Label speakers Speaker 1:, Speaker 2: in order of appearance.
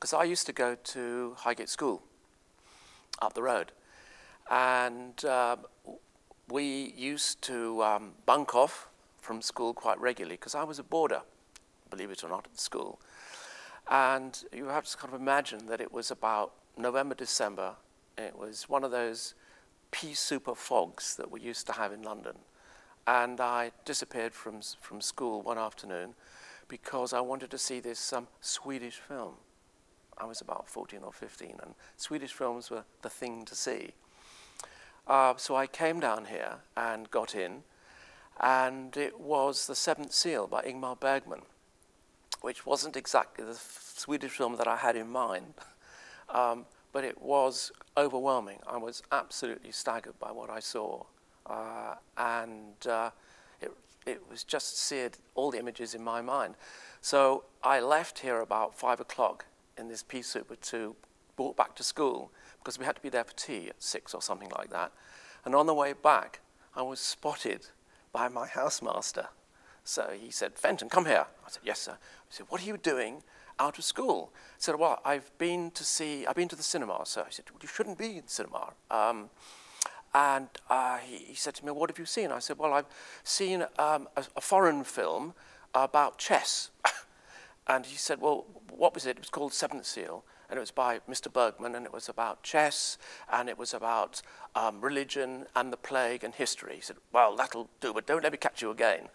Speaker 1: because I used to go to Highgate School up the road, and we used to bunk off from school quite regularly because I was a boarder, believe it or not, at the school. And you have to kind of imagine that it was about November, December. It was one of those pea super fogs that we used to have in London. And I disappeared from school one afternoon because I wanted to see this Swedish film. I was about 14 or 15, and Swedish films were the thing to see. So I came down here and got in, and it was The Seventh Seal by Ingmar Bergman, which wasn't exactly the Swedish film that I had in mind, but it was overwhelming. I was absolutely staggered by what I saw, and it was just seared all the images in my mind. So I left here about 5 o'clock in this pea super to walk back to school, because we had to be there for tea at 6 or something like that. And on the way back, I was spotted by my housemaster. So he said, "Fenton, come here." I said, "Yes, sir." He said, "What are you doing out of school?" I said, "Well, I've been to the cinema, sir." He said, "Well, you shouldn't be in the cinema." He said to me, "What have you seen?" I said, "Well, I've seen a foreign film about chess." And he said, "Well, what was it?" It was called Seventh Seal, and it was by Mr. Bergman, and it was about chess, and it was about religion and the plague and history. He said, "Well, that'll do, but don't let me catch you again."